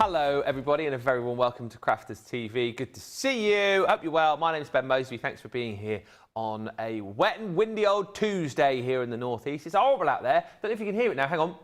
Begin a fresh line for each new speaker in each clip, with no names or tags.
Hello everybody and a very warm welcome to Crafters TV. Good to see you. Hope you're well. My name's Ben Moseby. Thanks for being here on a wet and windy old Tuesday here in the northeast. It's horrible out there. Don't know if you can hear it now. Hang on.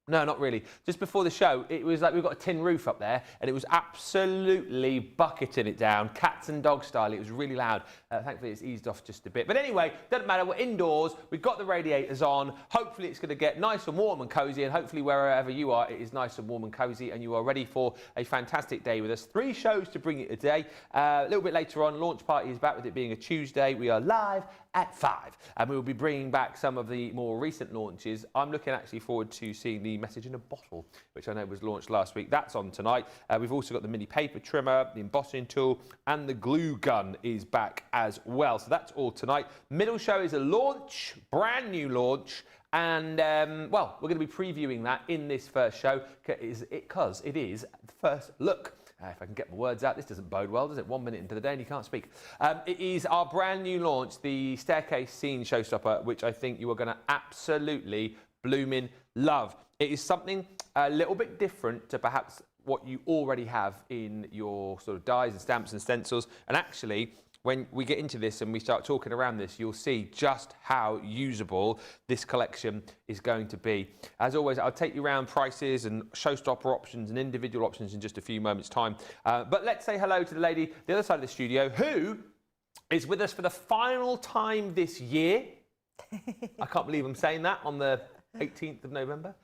No, not really. Just before the show, it was like we've got a tin roof up there and it was absolutely bucketing it down, cats and dog style. It was really loud. Thankfully, it's eased off just a bit. But anyway, doesn't matter. We're indoors. We've got the radiators on. Hopefully, it's going to get nice and warm and cozy. And hopefully, wherever you are, it is nice and warm and cozy and you are ready for a fantastic day with us. 3 shows to bring you today. A little bit later on, launch party is back with it being a Tuesday. We are live at 5 and we will be bringing back some of the more recent launches. I'm looking actually forward to seeing the message in a bottle, which I know was launched last week. That's on tonight. We've also got the mini paper trimmer, the embossing tool, and the glue gun is back as well. So that's all tonight. Middle show is a launch, brand new launch. And, well, we're going to be previewing that in this first show because it is the first look. If I can get my words out, this doesn't bode well, does it? 1 minute into the day and you can't speak. It is our brand new launch, the Staircase Scene Showstopper, which I think you are going to absolutely blooming love. It is something a little bit different to perhaps what you already have in your sort of dies and stamps and stencils. And actually, when we get into this and we start talking around this, you'll see just how usable this collection is going to be. As always, I'll take you around prices and showstopper options and individual options in just a few moments' time. But let's say hello to the lady the other side of the studio who is with us for the final time this year. I can't believe I'm saying that on the 18th of November.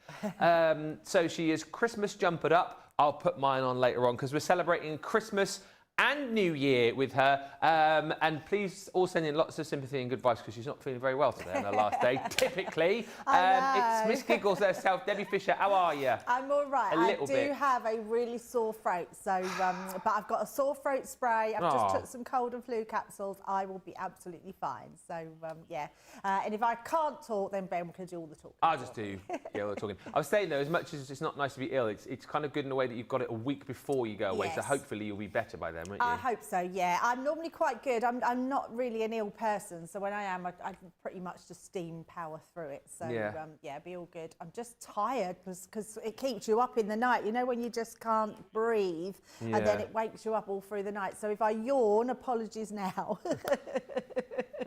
So she is Christmas jumpered up. I'll put mine on later on because we're celebrating Christmas and New Year with her, and please all send in lots of sympathy and good vibes because she's not feeling very well today on her last day, typically. It's Miss Giggles herself, Debbie Fisher. How are you?
I'm all right. I do have a really sore throat, so but I've got a sore throat spray. I've just took some cold and flu capsules. I will be absolutely fine. So yeah, and if I can't talk, then Ben can do all the talking.
I'll just do all the talking. I was saying though, as much as it's not nice to be ill, it's kind of good in a way that you've got it a week before you go away,
yes.
So hopefully you'll be better by then.
I hope so, yeah. I'm normally quite good. I'm not really an ill person, so when I am, I pretty much just steam power through it. So, yeah, be all good. I'm just tired because it keeps you up in the night. You know, when you just can't breathe, and then it wakes you up all through the night. So if I yawn, apologies now.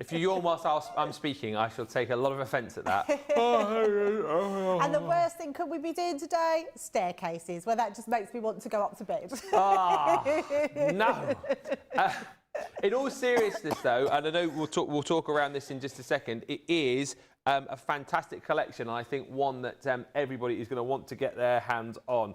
If you yawn whilst I'm speaking, I shall take a lot of offence at that.
And the worst thing could we be doing today? Staircases. Well, that just makes me want to go up to bed.
No. In all seriousness, though, and I know we'll talk around this in just a second. It is a fantastic collection, and I think one that everybody is going to want to get their hands on.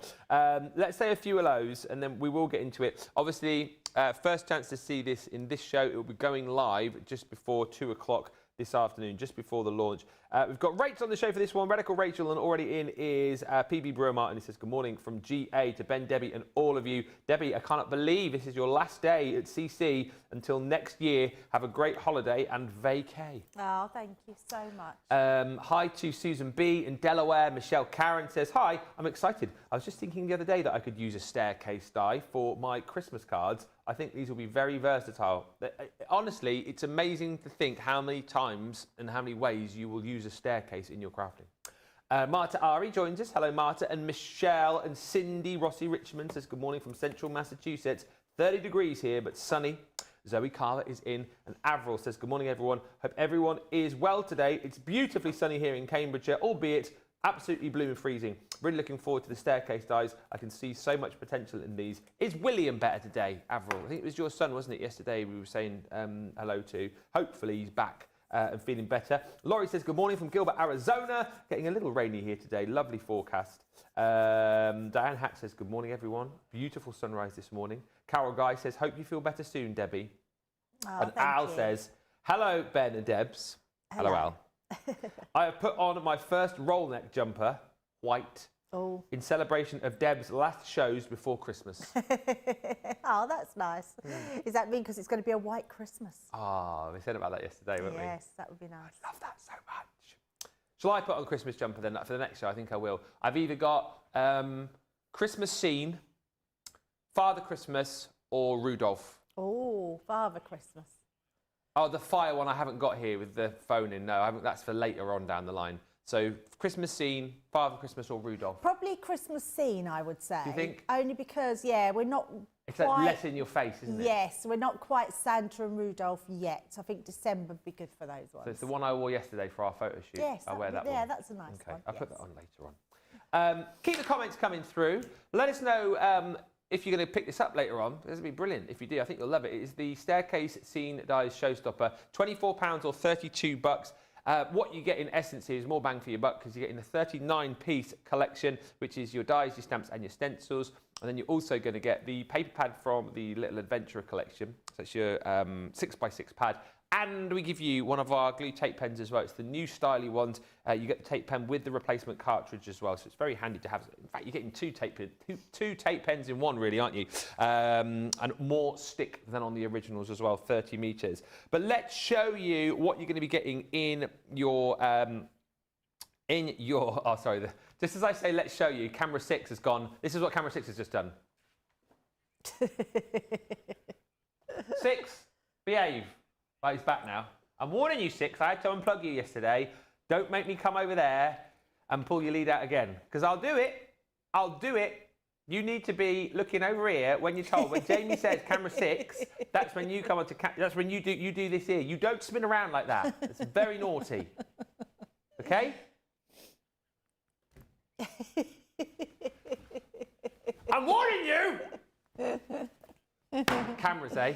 Let's say a few hellos, and then we will get into it. Obviously, first chance to see this in this show. It will be going live just before 2 o'clock this afternoon, just before the launch. We've got Rachel on the show for this one. Radical Rachel, and already in is PB Brewer Martin. He says, good morning from GA to Ben, Debbie, and all of you. Debbie, I cannot believe this is your last day at CC until next year. Have a great holiday and vacay.
Oh, thank you so much.
Hi to Susan B in Delaware. Michelle Karen says, hi, I'm excited. I was just thinking the other day that I could use a staircase die for my Christmas cards. I think these will be very versatile. Honestly, it's amazing to think how many times and how many ways you will use a staircase in your crafting. Marta Ari joins us. Hello, Marta. And Michelle and Cindy Rossi Richmond says, good morning from central Massachusetts. 30 degrees here, but sunny. Zoe Carver is in. And Avril says, good morning, everyone. Hope everyone is well today. It's beautifully sunny here in Cambridgeshire, albeit absolutely blooming freezing. Really looking forward to the staircase dies. I can see so much potential in these. Is William better today, Avril? I think it was your son, wasn't it, yesterday we were saying hello to. Hopefully he's back and feeling better. Laurie says, good morning from Gilbert, Arizona. Getting a little rainy here today. Lovely forecast. Diane Hack says, good morning, everyone. Beautiful sunrise this morning. Carol Guy says, hope you feel better soon, Debbie.
Oh,
and Al says, hello, Ben and Debs. Hello Al. I have put on my first roll neck jumper, white, in celebration of Deb's last shows before Christmas.
Oh, that's nice. Does that mean because it's going to be a white Christmas?
Ah, we said about that yesterday, weren't we?
Yes, that would be nice.
I love that so much. Shall I put on the Christmas jumper then for the next show? I think I will. I've either got Christmas Scene, Father Christmas, or Rudolph.
Oh, Father Christmas.
Oh, the fire one I haven't got here with the phone in. No, I haven't, that's for later on down the line. So Christmas scene, Father Christmas or Rudolph?
Probably Christmas scene, I would say.
Do you think?
Only because, yeah, we're not
It's
quite...
like less in your face, isn't it?
Yes, we're not quite Santa and Rudolph yet. I think December would be good for those ones.
So it's the one I wore yesterday for our photo shoot.
Yes,
I'll wear that one.
Yeah, that's a nice one.
I'll put that on later on. Keep the comments coming through. Let us know if you're going to pick this up later on. This will be brilliant. If you do, I think you'll love it. It is the Staircase Scene Dies Showstopper. £24 or $32. What you get in essence is more bang for your buck because you're getting a 39-piece collection, which is your dies, your stamps and your stencils. And then you're also going to get the paper pad from the Little Adventurer collection. So it's your 6x6 pad. And we give you one of our glue tape pens as well. It's the new styly ones. You get the tape pen with the replacement cartridge as well. So it's very handy to have. In fact, you're getting two tape pens in one, really, aren't you? And more stick than on the originals as well, 30 meters. But let's show you what you're going to be getting in your, oh, sorry. Just as I say, let's show you, camera 6 has gone. This is what camera 6 has just done. 6, behave. Right, he's back now. I'm warning you, 6. I had to unplug you yesterday. Don't make me come over there and pull your lead out again. Because I'll do it. I'll do it. You need to be looking over here when you're told. When Jamie says camera 6, that's when you come onto that's when you do this here. You don't spin around like that. It's very naughty. Okay? I'm warning you! Cameras, eh?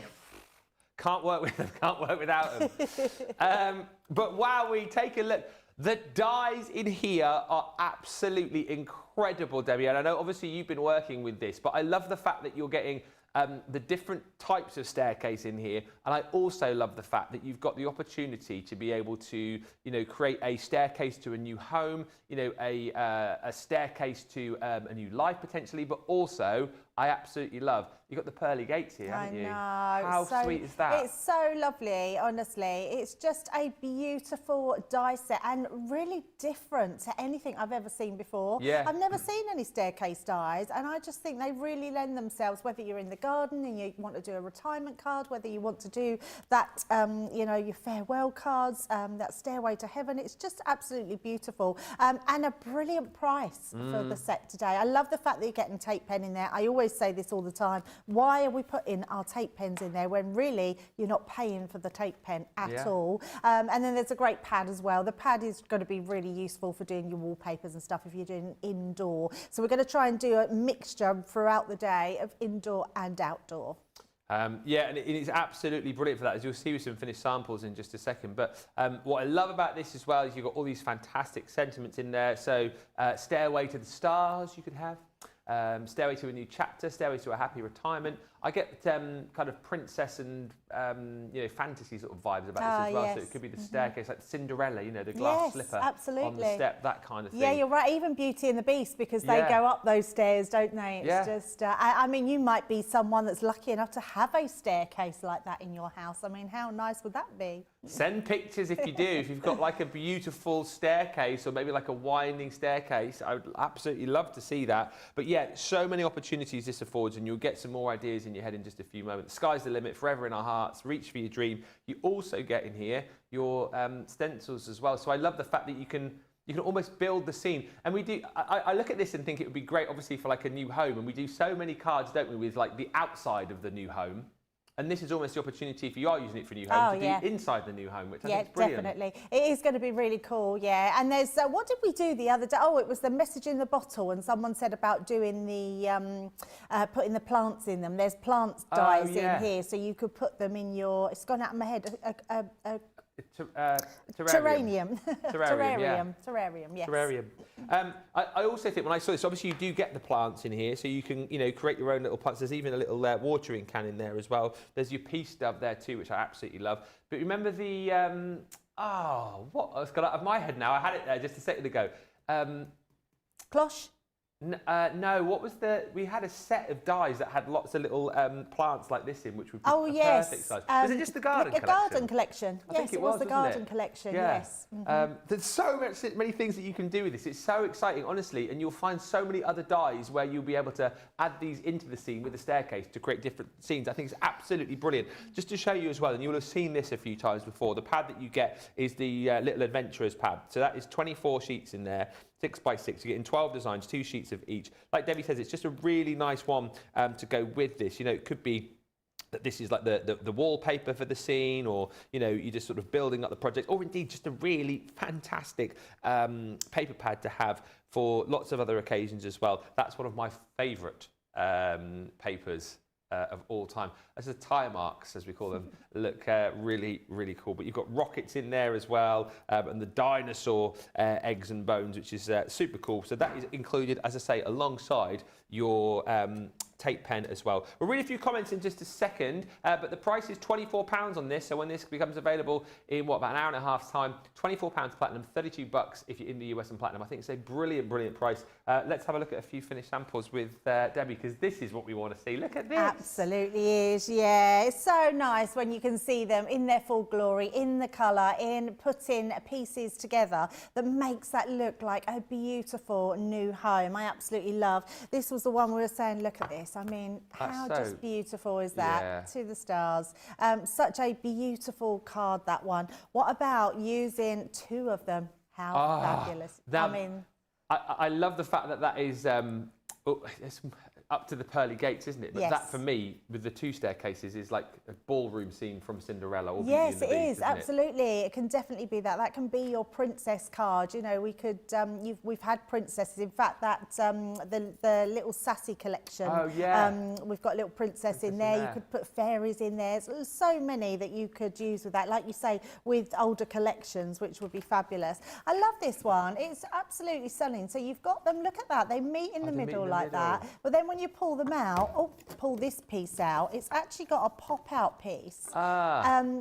Can't work with them, can't work without them. But while we take a look, the dies in here are absolutely incredible, Debbie. And I know obviously you've been working with this, but I love the fact that you're getting the different types of staircase in here. And I also love the fact that you've got the opportunity to be able to, you know, create a staircase to a new home, you know, a staircase to a new life potentially, but also I absolutely love. You've got the pearly gates here, haven't you?
I know.
How sweet is that?
It's so lovely, honestly. It's just a beautiful die set and really different to anything I've ever seen before.
Yeah.
I've never seen any staircase dies, and I just think they really lend themselves, whether you're in the garden and you want to do a retirement card, whether you want to do that, you know, your farewell cards, that stairway to heaven. It's just absolutely beautiful and a brilliant price for the set today. I love the fact that you're getting tape pen in there. I always say this all the time. Why are we putting our tape pens in there when really you're not paying for the tape pen at all? And then there's a great pad as well. The pad is going to be really useful for doing your wallpapers and stuff if you're doing indoor. So we're going to try and do a mixture throughout the day of indoor and outdoor.
Yeah, and it is absolutely brilliant for that, as you'll see with some finished samples in just a second. But what I love about this as well is you've got all these fantastic sentiments in there. So Stairway to the Stars you could have. Stairway to a New Chapter, Stairway to a Happy Retirement. I get kind of princess and you know, fantasy sort of vibes about this as well.
Yes.
So it could be the staircase, like Cinderella, you know, the glass slipper on the step, that kind of thing.
Yeah, you're right. Even Beauty and the Beast, because they go up those stairs, don't they? It's just, I mean, you might be someone that's lucky enough to have a staircase like that in your house. I mean, how nice would that be?
Send pictures if you do. If you've got like a beautiful staircase or maybe like a winding staircase, I would absolutely love to see that. But yeah, so many opportunities this affords, and you'll get some more ideas in your head in just a few moments. Sky's the limit, forever in our hearts, reach for your dream. You also get in here your stencils as well. So I love the fact that you can almost build the scene. And we do, I look at this and think it would be great, obviously, for like a new home. And we do so many cards, don't we, with like the outside of the new home. And this is almost the opportunity, if you are using it for a new home, to do inside the new home, which I think is brilliant. Yeah,
definitely. It is going to be really cool, yeah. And there's, what did we do the other day? Oh, it was the message in the bottle, and someone said about doing the, putting the plants in them. There's plants dies in here, so you could put them in your, it's gone out of my head, terrarium. Terrarium, yes.
Terrarium. I also think when I saw this, obviously you do get the plants in here, so you can, you know, create your own little plants. There's even a little watering can in there as well. There's your peace dove there too, which I absolutely love. But remember the, what? It's gone out of my head now. I had it there just a second ago.
Cloche?
No, what was we had a set of dies that had lots of little plants like this in, which would be perfect size. Was it just the garden collection?
Garden collection.
I think it
was the garden
wasn't it?
collection,
Yeah.
yes. Mm-hmm.
There's so many things that you can do with this. It's so exciting, honestly, and you'll find so many other dies where you'll be able to add these into the scene with the staircase to create different scenes. I think it's absolutely brilliant. Just to show you as well, and you'll have seen this a few times before, the pad that you get is the Little Adventurers pad. So that is 24 sheets in there. 6 by 6, you're getting 12 designs, 2 sheets of each. Like Debbie says, it's just a really nice one to go with this. You know, it could be that this is like the wallpaper for the scene, or, you know, you're just sort of building up the project, or indeed just a really fantastic paper pad to have for lots of other occasions as well. That's one of my favourite papers of all time. As the tire marks, as we call them, look really, really cool. But you've got rockets in there as well, and the dinosaur eggs and bones, which is super cool. So that is included, as I say, alongside your tape pen as well. We'll read a few comments in just a second, but the price is £24 on this. So when this becomes available in about an hour and a half's time, £24 platinum, $32 if you're in the US and platinum. I think it's a brilliant, brilliant price. Let's have a look at a few finished samples with Debbie, because this is what we want to see. Look at this.
Absolutely is, yeah. It's so nice when you can see them in their full glory, in the colour, in putting pieces together that makes that look like a beautiful new home. I absolutely love. This was the one we were saying, look at this. I mean, how just beautiful is that?
Yeah.
To the stars. Such a beautiful card, that one. What about using 2 of them? How fabulous.
I love the fact that that is it's up to the pearly gates, isn't it? But that, for me, with the 2 staircases, is like a ballroom scene from Cinderella. Or
Yes, it
Beast,
is, absolutely. It can definitely be that. That can be your princess card. You know, we could, we've had princesses. In fact, that the little sassy collection.
Oh, yeah.
We've got a little princess in there. You could put fairies in there. There's so many that you could use with that. Like you say, with older collections, which would be fabulous. I love this one. It's absolutely stunning. So you've got them, look at that. They meet in the middle like that. But then when you pull them out, pull this piece out, it's actually got a pop-out piece that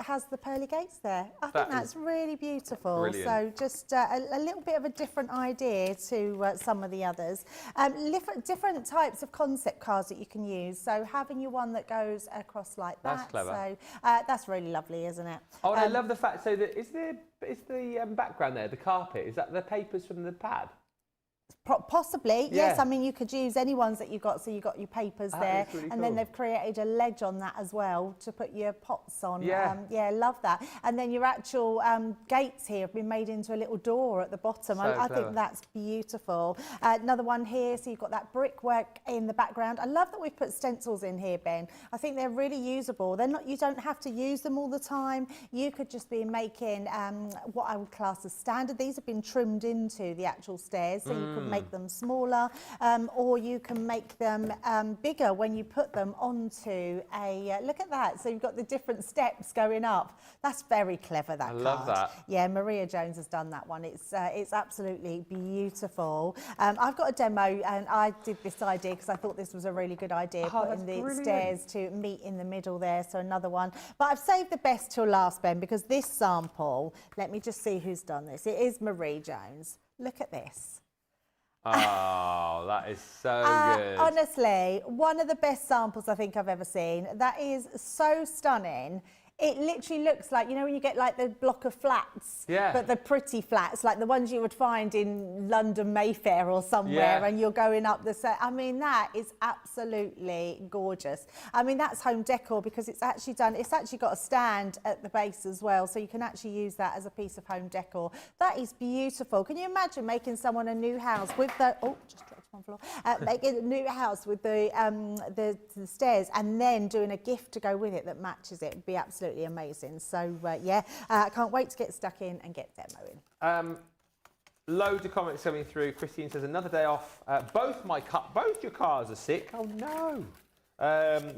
has the pearly gates there. I think that's really beautiful.
Brilliant.
So just a little bit of a different idea to some of the others. Different types of concept cards that you can use. So having your one that goes across like that.
That's clever.
So that's really lovely, isn't it?
Oh, and I love the fact, so that is the background there, the carpet, is that the papers from the pad?
Possibly, yes. I mean, you could use any ones that you've got. So you've got your papers there,
really
and then they've created a ledge on that as well to put your pots on.
Yeah,
love that. And then your actual gates here have been made into a little door at the bottom. I think that's beautiful. Another one here, so you've got that brickwork in the background. I love that we've put stencils in here, Ben. I think they're really usable. They're not. You don't have to use them all the time. You could just be making what I would class as standard. These have been trimmed into the actual stairs, so you could make them smaller, or you can make them bigger when you put them onto a look at that. So you've got the different steps going up. That's very clever, that card.
I love that.
Yeah, Maria Jones has done that one. It's absolutely beautiful. I've got a demo, and I did this idea because I thought this was a really good idea, putting the stairs to meet in the middle there. So another one, but I've saved the best till last, Ben, because this sample, let me just see who's done this. It is Marie Jones. Look at this.
Oh, that is so good.
Honestly, one of the best samples I think I've ever seen. That is so stunning. It literally looks like, you know, when you get like the block of flats, but the pretty flats, like the ones you would find in London Mayfair or somewhere, and you're going up the set. I mean, that is absolutely gorgeous. I mean, that's home decor because it's actually got a stand at the base as well, so you can actually use that as a piece of home decor. That is beautiful. Can you imagine making someone a new house with the, just dropped on the floor, making a new house with the stairs, and then doing a gift to go with it that matches it? Would be absolutely amazing. So I can't wait to get stuck in and get demoing.
Loads of comments coming through. Christine says, another day off. Both your cars are sick. Oh no.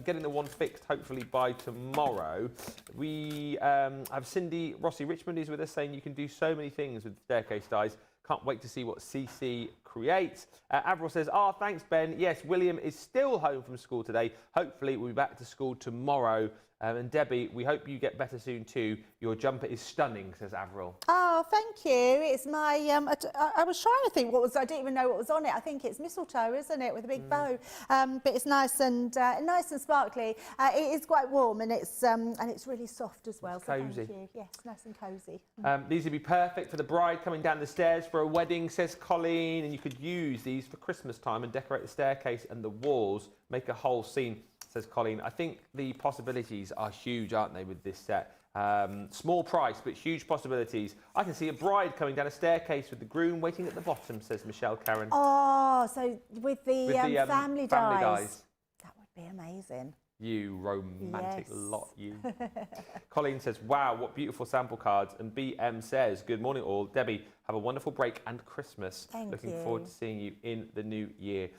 Getting the one fixed hopefully by tomorrow. We have Cindy Rossi Richmond is with us saying you can do so many things with staircase dies. Can't wait to see what CC Create. Avril says, thanks, Ben. Yes, William is still home from school today. Hopefully, we'll be back to school tomorrow. And Debbie, we hope you get better soon too. Your jumper is stunning, says Avril.
Oh, thank you. It's my, I was trying to think I didn't even know what was on it. I think it's mistletoe, isn't it, with a big bow. But it's nice and sparkly. It is quite warm and it's really soft as well.
It's cosy.
Thank you. Yes, nice and cosy.
These would be perfect for the bride coming down the stairs for a wedding, says Colleen. And you could use these for Christmas time and decorate the staircase and the walls, make a whole scene, says Colleen. I think the possibilities are huge, aren't they, with this set? Small price, but huge possibilities. I can see a bride coming down a staircase with the groom waiting at the bottom, says Michelle Karen.
Oh, so with the family dies. That would be amazing.
You romantic lot, you. Colleen says, wow, what beautiful sample cards. And BM says, good morning all. Debbie, have a wonderful break and Christmas.
Thank you.
Looking forward to seeing you in the new year.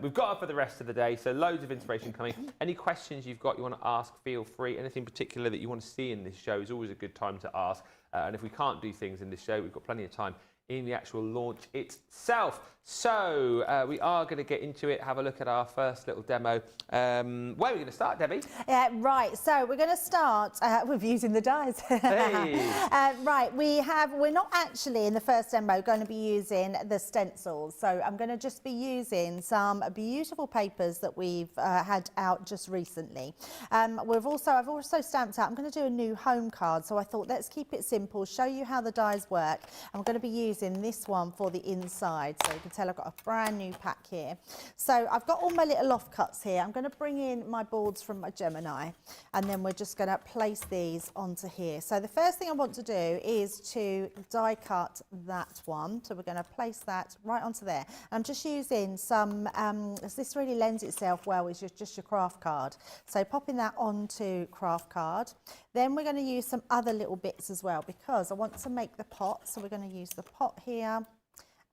We've got up for the rest of the day, so loads of inspiration coming. Any questions you've got you want to ask, feel free. Anything particular that you want to see in this show is always a good time to ask. And if we can't do things in this show, we've got plenty of time in the actual launch itself. So we are going to get into it, have a look at our first little demo. Where are we going to start, Debbie?
Right, so we're going to start with using the dies.
Hey.
Right, we're not actually in the first demo going to be using the stencils. So I'm going to just be using some beautiful papers that we've had out just recently. I've also stamped out, I'm going to do a new home card. So I thought let's keep it simple, show you how the dies work. I'm going to be using this one for the inside. So you can tell I've got a brand new pack here. So I've got all my little offcuts here. I'm going to bring in my boards from my Gemini and then we're just going to place these onto here. So the first thing I want to do is to die cut that one. So we're going to place that right onto there. I'm just using some, this really lends itself well with just your craft card. So popping that onto craft card. Then we're going to use some other little bits as well because I want to make the pot. So we're going to use the pot here.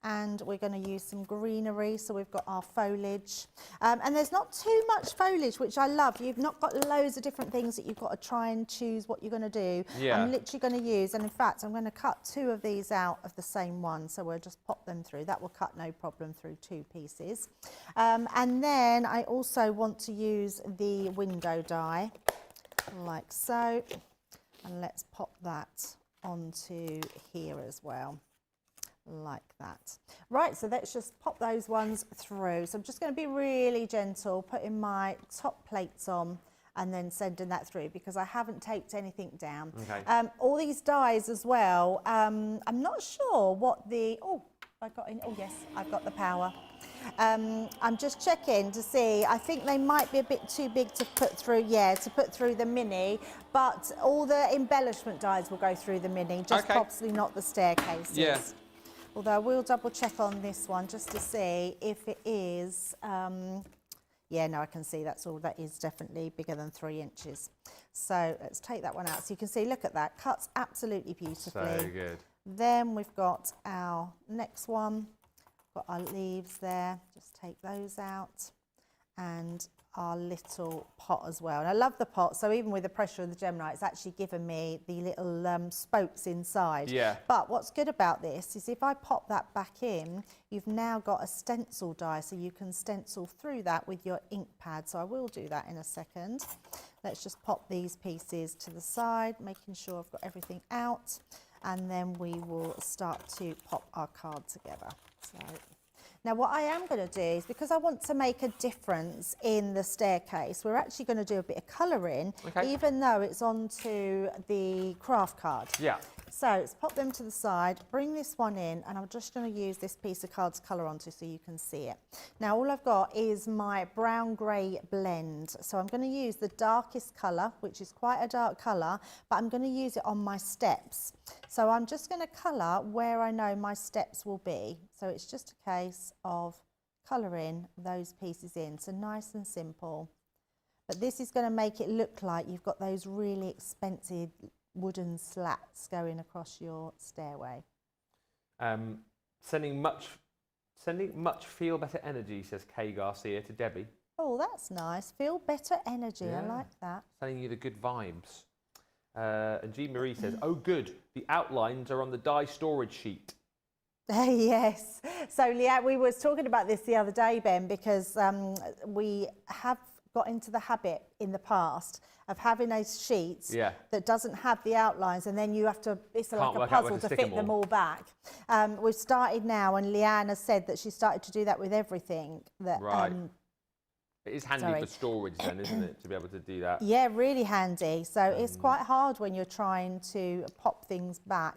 And we're going to use some greenery, so we've got our foliage. And there's not too much foliage, which I love. You've not got loads of different things that you've got to try and choose what you're going to do.
Yeah.
I'm literally going to use, and in fact, I'm going to cut 2 of these out of the same one, so we'll just pop them through. That will cut no problem through 2 pieces. And then I also want to use the window die, like so. And let's pop that onto here as well. Like that. Right, so let's just pop those ones through. So I'm just going to be really gentle, putting my top plates on and then sending that through because I haven't taped anything down.
Okay.
All these dies as well, I'm not sure what the, yes, I've got the power. I'm just checking to see, I think they might be a bit too big to put through, the mini, but all the embellishment dies will go through the mini, just possibly not the staircases.
Yeah.
Although I will double check on this one just to see if it is, yeah, no, I can see that's all, that is definitely bigger than 3 inches. So let's take that one out. So you can see, look at that, cuts absolutely beautifully.
So good.
Then we've got our next one, got our leaves there, just take those out. And our little pot as well. And I love the pot, so even with the pressure of the Gemini, it's actually given me the little spokes inside.
Yeah.
But what's good about this is if I pop that back in, you've now got a stencil die, so you can stencil through that with your ink pad. So I will do that in a second. Let's just pop these pieces to the side, making sure I've got everything out. And then we will start to pop our card together. So. Now what I am going to do is, because I want to make a difference in the staircase, we're actually going to do a bit of colouring, even though it's onto the craft card.
Yeah.
So let's pop them to the side, bring this one in, and I'm just going to use this piece of card to colour onto so you can see it. Now all I've got is my brown grey blend. So I'm going to use the darkest colour, which is quite a dark colour, but I'm going to use it on my steps. So I'm just going to colour where I know my steps will be. So it's just a case of colouring those pieces in. So nice and simple. But this is going to make it look like you've got those really expensive wooden slats going across your stairway.
Sending much feel better energy, says Kay Garcia to Debbie.
Oh, that's nice. Feel better energy. Yeah. I like that.
Sending you the good vibes. And Jean Marie says, oh good, the outlines are on the die storage sheet.
Yes. So Leanne, we was talking about this the other day, Ben, because we have got into the habit in the past of having those sheets that doesn't have the outlines, and then you have to, it's like a puzzle to fit them all back. We've started now, and Leanne has said that she started to do that with everything. That,
it is handy for storage then, isn't it, to be able to do that?
Yeah, really handy. So it's quite hard when you're trying to pop things back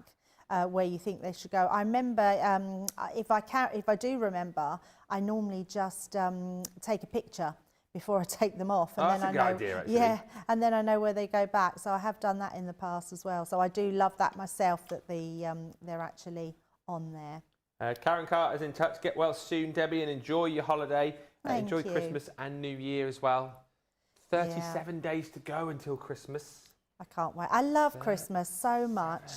where you think they should go. I remember, if I do remember, I normally just take a picture before I take them off, and
then I know, idea, actually.
Yeah, and then I know where they go back. So I have done that in the past as well. So I do love that myself, that they're actually on there.
Karen Carter's in touch. Get well soon, Debbie, and enjoy your holiday. Enjoy Christmas and New Year as well. 37 days to go until Christmas.
I can't wait. I love Christmas so much.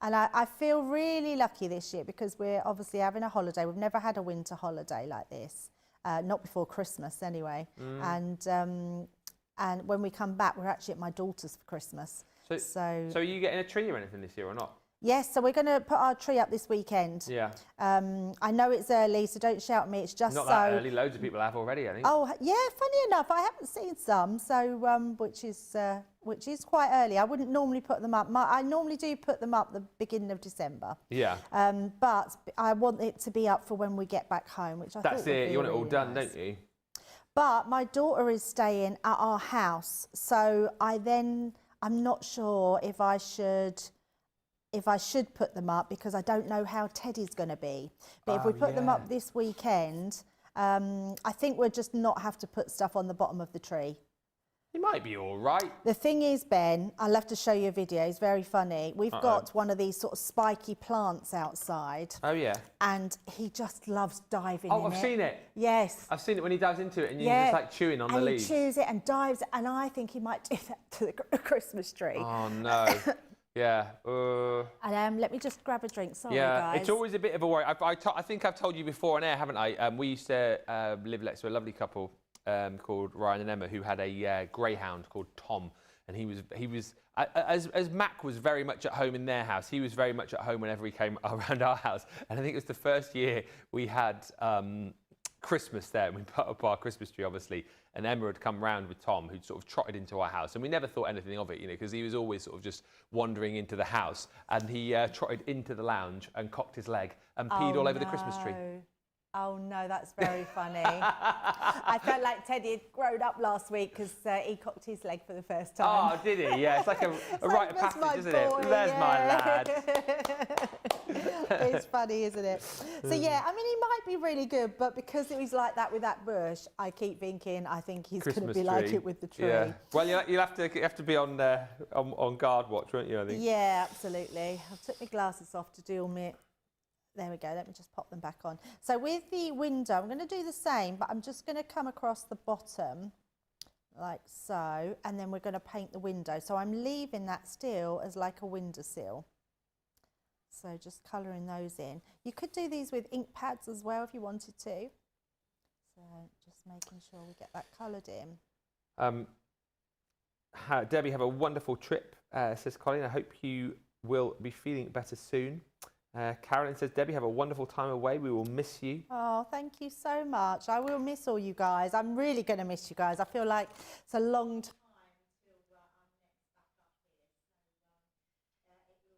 And I feel really lucky this year because we're obviously having a holiday. We've never had a winter holiday like this. Not before Christmas anyway. And when we come back, we're actually at my daughter's for Christmas.
So are you getting a tree or anything this year or not?
Yes, so we're going to put our tree up this weekend.
Yeah.
I know it's early, so don't shout at me. It's just
not that early. Loads of people have already, I think.
Oh, yeah. Funny enough, I haven't seen some, so which is quite early. I wouldn't normally put them up. I normally do put them up the beginning of December.
Yeah.
But I want it to be up for when we get back home, which I thought would be
you want it all
really
done,
nice.
don't you?
But my daughter is staying at our house, so I'm not sure if I should put them up because I don't know how Teddy's going to be. But if we put them up this weekend, I think we'll just not have to put stuff on the bottom of the tree.
He might be all right.
The thing is, Ben, I'll have to show you a video. It's very funny. We've got one of these sort of spiky plants outside.
Oh, yeah.
And he just loves diving in it.
Oh, I've seen it.
Yes.
I've seen it when he dives into it and you're just like chewing on the leaves.
And he chews it and dives, and I think he might do that to the Christmas tree.
Oh, no. Yeah.
And let me just grab a drink. Sorry,
guys. It's
guys.
always a bit of a worry. I think I've told you before on air, haven't I? We used to live next to a lovely couple called Ryan and Emma, who had a greyhound called Tom, and he was as Mac was very much at home in their house. He was very much at home whenever he came around our house, and I think it was the first year we had Christmas there, and we put up our Christmas tree, obviously, and Emma had come round with Tom, who'd sort of trotted into our house, and we never thought anything of it, you know, because he was always sort of just wandering into the house, and he trotted into the lounge and cocked his leg and peed all over the Christmas tree.
Oh no, that's very funny. I felt like Teddy had grown up last week because he cocked his leg for the first time.
Oh, did he? Yeah, it's like a rite of passage, isn't it? There's my lad.
It's funny, isn't it? So yeah, I mean, he might be really good, but because it was like that with that bush, I keep thinking I think he's going to be like it with the tree.
Yeah. Well, you'll have to be on guard watch, won't you? I think.
Yeah, absolutely. I took my glasses off to do all my. There we go, let me just pop them back on. So with the window, I'm going to do the same, but I'm just going to come across the bottom, like so, and then we're going to paint the window. So I'm leaving that still as like a windowsill. So just colouring those in. You could do these with ink pads as well if you wanted to. So just making sure we get that coloured in.
Debbie, have a wonderful trip, says Colin. I hope you will be feeling better soon. Carolyn says, Debbie, have a wonderful time away. We will miss you.
Oh, thank you so much. I will miss all you guys. I'm really going to miss you guys. I feel like it's a long time until I'm next back up here. So it will be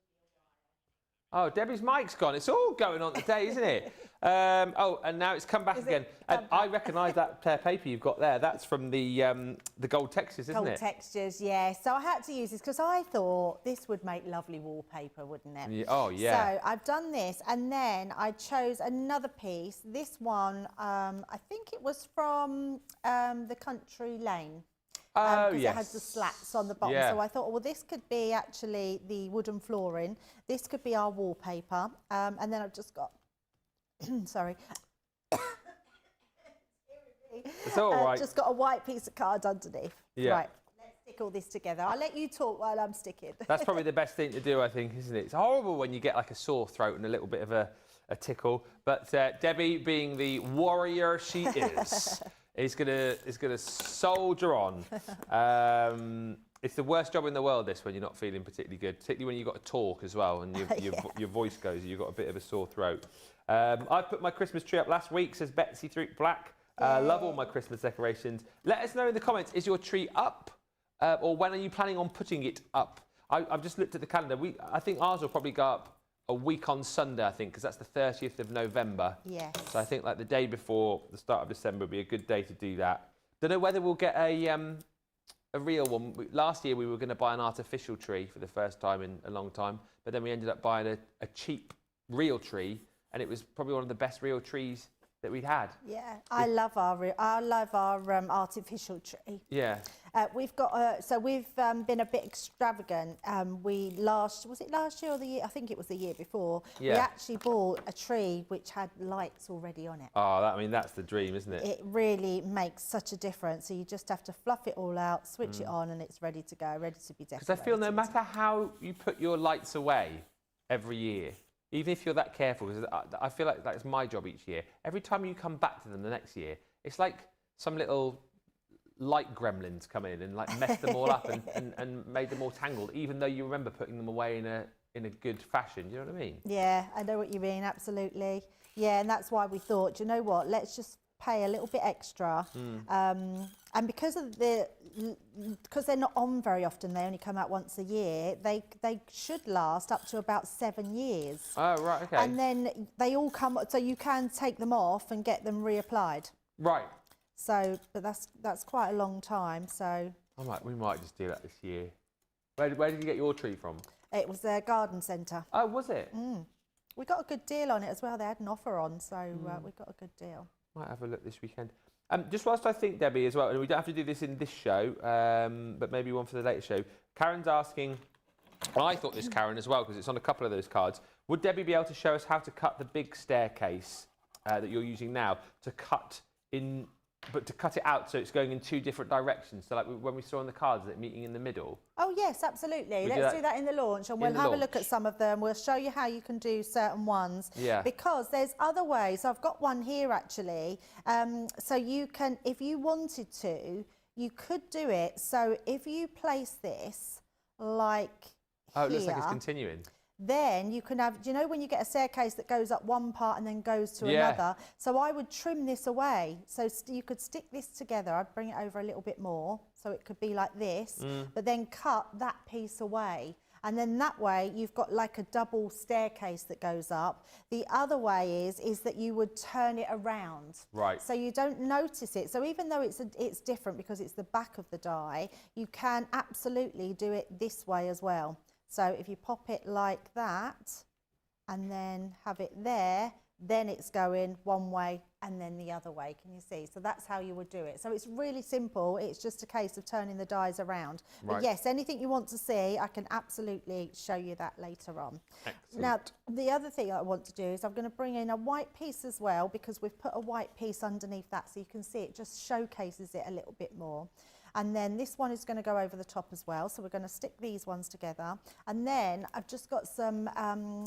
a while.
Oh, Debbie's mic's gone. It's all going on today, isn't it? And now it's come back again. And I recognise that paper you've got there. That's from the gold textures, isn't it?
Gold textures, yeah. So I had to use this because I thought this would make lovely wallpaper, wouldn't it?
Yeah. Oh, yeah.
So I've done this, and then I chose another piece. This one, I think it was from the Country Lane.
Oh,
yes. It has the slats on the bottom.
Yeah.
So I thought, well, this could be actually the wooden flooring. This could be our wallpaper. And then I've just got, sorry.
It's all right.
Just got a white piece of card underneath.
Yeah.
Right, let's stick all this together. I'll let you talk while I'm sticking.
That's probably the best thing to do, I think, isn't it? It's horrible when you get like a sore throat and a little bit of a tickle. But Debbie, being the warrior she is gonna soldier on. It's the worst job in the world, this, when you're not feeling particularly good, particularly when you've got to talk as well and your voice goes, you've got a bit of a sore throat. I put my Christmas tree up last week, says Betsy through Black. Love all my Christmas decorations. Let us know in the comments, is your tree up? Or when are you planning on putting it up? I've just looked at the calendar. I think ours will probably go up a week on Sunday, I think, because that's the 30th of November.
Yes.
So I think like the day before the start of December would be a good day to do that. Don't know whether we'll get a real one. Last year we were going to buy an artificial tree for the first time in a long time, but then we ended up buying a cheap real tree, and it was probably one of the best real trees that we'd had.
Yeah, I love our artificial tree.
Yeah.
We've got so we've been a bit extravagant. Was it last year or the year? I think it was the year before.
Yeah.
We actually bought a tree which had lights already on it.
Oh, I mean, that's the dream, isn't it?
It really makes such a difference. So you just have to fluff it all out, switch it on, and it's ready to go, ready to be decorated.
Because I feel no matter how you put your lights away every year, even if you're that careful, because I feel like that's my job each year, every time you come back to them the next year, it's like some little light gremlins come in and like messed them all up and made them all tangled, even though you remember putting them away in a good fashion. Do you know what I mean?
Yeah, I know what you mean, absolutely. Yeah, and that's why we thought, you know what, let's just pay a little bit extra. And because they're not on very often, they only come out once a year, they should last up to about 7 years.
Oh, right, okay.
And then they all come, so you can take them off and get them reapplied.
Right.
So, but that's quite a long time, so.
We might just do that this year. Where did you get your tree from?
It was a garden centre.
Oh, was it?
We got a good deal on it as well. They had an offer on, so we got a good deal.
Might have a look this weekend. Just whilst I think, Debbie, as well, and we don't have to do this in this show, but maybe one for the later show. Karen's asking, well, I thought this, Karen, as well, because it's on a couple of those cards. Would Debbie be able to show us how to cut the big staircase that you're using now to cut it out so it's going in two different directions? So like when we saw on the cards, it meeting in the middle.
Oh yes, absolutely. Let's do that in the launch, and we'll have a look at some of them. We'll show you how you can do certain ones.
Yeah.
Because there's other ways. I've got one here actually. So you can, if you wanted to, you could do it. So if you place this like
it looks like it's continuing.
Then you can have, do you know when you get a staircase that goes up one part and then goes to another? So I would trim this away. So you could stick this together. I'd bring it over a little bit more. So it could be like this, but then cut that piece away. And then that way you've got like a double staircase that goes up. The other way is that you would turn it around.
Right.
So you don't notice it. So even though it's different because it's the back of the die, you can absolutely do it this way as well. So if you pop it like that and then have it there, then it's going one way and then the other way. Can you see? So that's how you would do it. So it's really simple. It's just a case of turning the dies around. Right. But yes, anything you want to see, I can absolutely show you that later on. Excellent. Now, the other thing I want to do is I'm going to bring in a white piece as well, because we've put a white piece underneath that so you can see it just showcases it a little bit more. And then this one is going to go over the top as well. So we're going to stick these ones together. And then I've just got some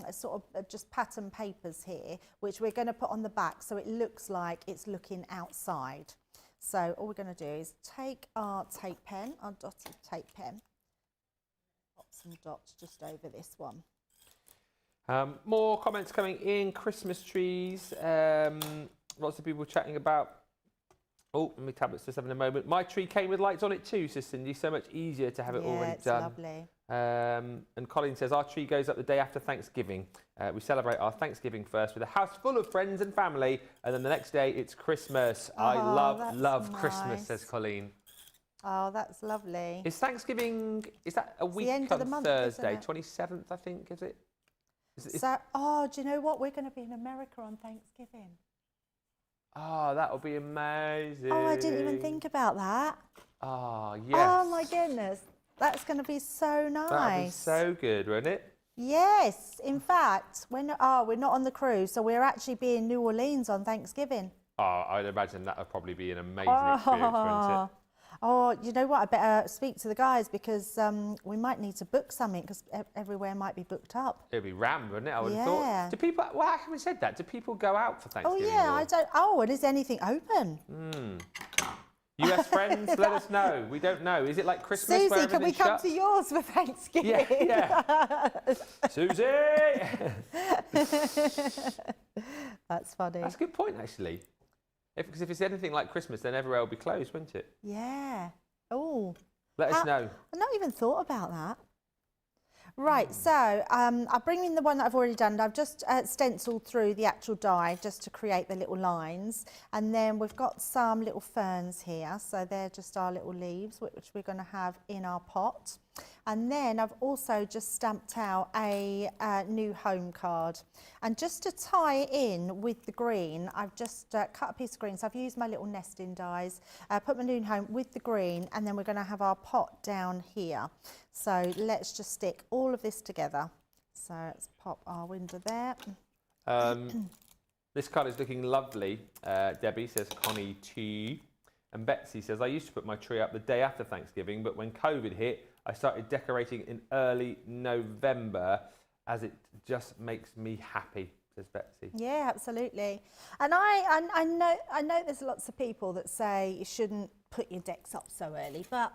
sort of just pattern papers here, which we're going to put on the back so it looks like it's looking outside. So all we're going to do is take our tape pen, our dotted tape pen, pop some dots just over this one.
More comments coming in. Christmas trees. Lots of people chatting about. Oh, my tablet's just having a moment. My tree came with lights on it too, says Cindy. So much easier to have it already done.
Lovely.
And Colin says, our tree goes up the day after Thanksgiving. We celebrate our Thanksgiving first with a house full of friends and family. And then the next day, it's Christmas. I love nice. Christmas, says Colleen.
Oh, that's lovely.
Is Thanksgiving, is that a week on month, Thursday? 27th, I think, is it?
Do you know what? We're going to be in America on Thanksgiving.
Oh, that would be amazing.
Oh, I didn't even think about that.
Oh, yes.
Oh, my goodness. That's going to be so nice.
That would be so good, wouldn't it?
Yes. In fact, we're not on the cruise, so we're actually being in New Orleans on Thanksgiving.
Oh, I'd imagine that would probably be an amazing experience, wouldn't it?
Oh, you know what? I better speak to the guys because we might need to book something because everywhere might be booked up.
It'd be rammed, wouldn't it? I would have thought. Do people, well, I haven't said that. Do people go out for Thanksgiving?
Oh, yeah, I don't. Oh, and is anything open?
US friends, let us know. We don't know. Is it like Christmas?
Susie, can we come to yours for Thanksgiving?
Yeah. Susie!
That's funny.
That's a good point, actually. Because if it's anything like Christmas, then everywhere will be closed, won't it?
Yeah. Oh.
Let us know.
I've not even thought about that. Right, so I'll bring in the one that I've already done. I've just stenciled through the actual die just to create the little lines. And then we've got some little ferns here. So they're just our little leaves, which we're going to have in our pot. And then I've also just stamped out a new home card. And just to tie it in with the green, I've just cut a piece of green. So I've used my little nesting dies, put my new home with the green, and then we're going to have our pot down here. So let's just stick all of this together. So let's pop our window there.
This card is looking lovely. Debbie says Connie T. And Betsy says, I used to put my tree up the day after Thanksgiving, but when COVID hit, I started decorating in early November as it just makes me happy, says Betsy.
Yeah, absolutely. And I know there's lots of people that say you shouldn't put your decks up so early, but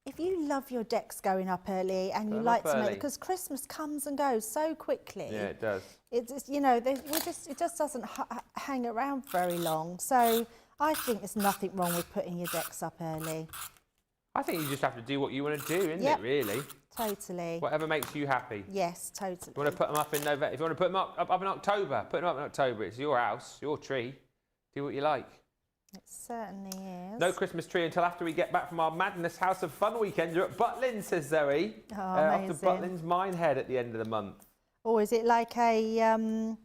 if you love your decks going up early and you like to make, because Christmas comes and goes so quickly.
Yeah, it does.
It's you know, it just doesn't hang around very long. So I think there's nothing wrong with putting your decks up early.
I think you just have to do what you want to do, isn't it, really?
Totally.
Whatever makes you happy.
Yes, totally.
You want to put them up in November. If you want to put them up in October, put them up in October. It's your house, your tree. Do what you like.
It certainly is.
No Christmas tree until after we get back from our Madness House of Fun weekend. You're at Butlin, says Zoe.
Oh,
off to Butlin's Minehead at the end of the month.
Oh, is it like a...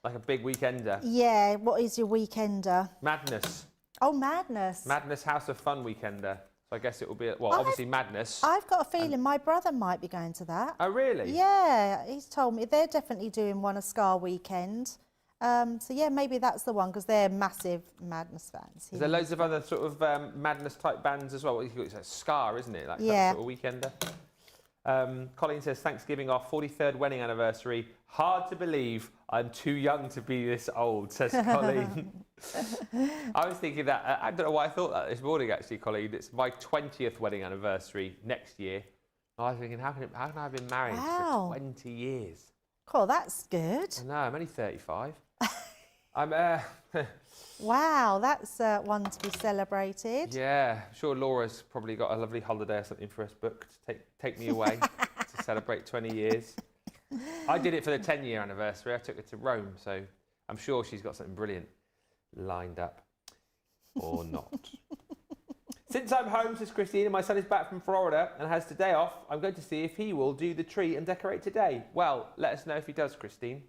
like a big weekender.
Yeah, what is your weekender?
Madness.
Oh, Madness.
Madness House of Fun weekender. So I guess it will be, well, obviously Madness.
I've got a feeling my brother might be going to that.
Oh, really?
Yeah, he's told me. They're definitely doing one a Scar weekend. So, yeah, maybe that's the one, because they're massive Madness fans.
Is there loads of other sort of Madness-type bands as well? It's like Scar, isn't it? Like
yeah.
That sort of weekender. Colleen says, Thanksgiving, our 43rd wedding anniversary. Hard to believe I'm too young to be this old, says Colleen. I was thinking that, I don't know why I thought that this morning, actually, Colleen. It's my 20th wedding anniversary next year. I was thinking, how can I have been married for 20 years?
Cool, that's good.
I know, I'm only 35.
Wow, that's one to be celebrated.
Yeah, I'm sure Laura's probably got a lovely holiday or something for us booked. Take me away to celebrate 20 years. I did it for the 10-year anniversary. I took her to Rome, so I'm sure she's got something brilliant lined up. Or not. Since I'm home, says Christine, and my son is back from Florida and has today off, I'm going to see if he will do the tree and decorate today. Well, let us know if he does, Christine.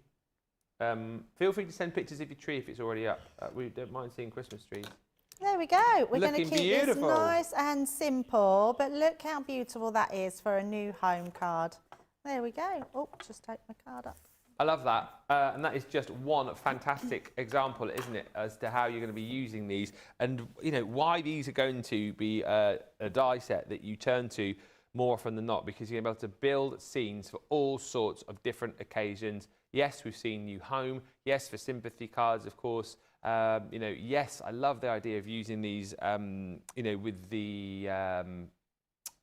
Feel free to send pictures of your tree if it's already up. We don't mind seeing Christmas trees.
There we go. We're going to keep
beautiful.
this nice and simple, but look how beautiful that is for a new home card. There we go. Oh, just take my card up.
I love that. And that is just one fantastic example, isn't it, as to how you're going to be using these and, you know, why these are going to be a die set that you turn to more often than not, because you're going to be able to build scenes for all sorts of different occasions. Yes, we've seen New Home. Yes, for sympathy cards, of course. You know, yes, I love the idea of using these, you know, with the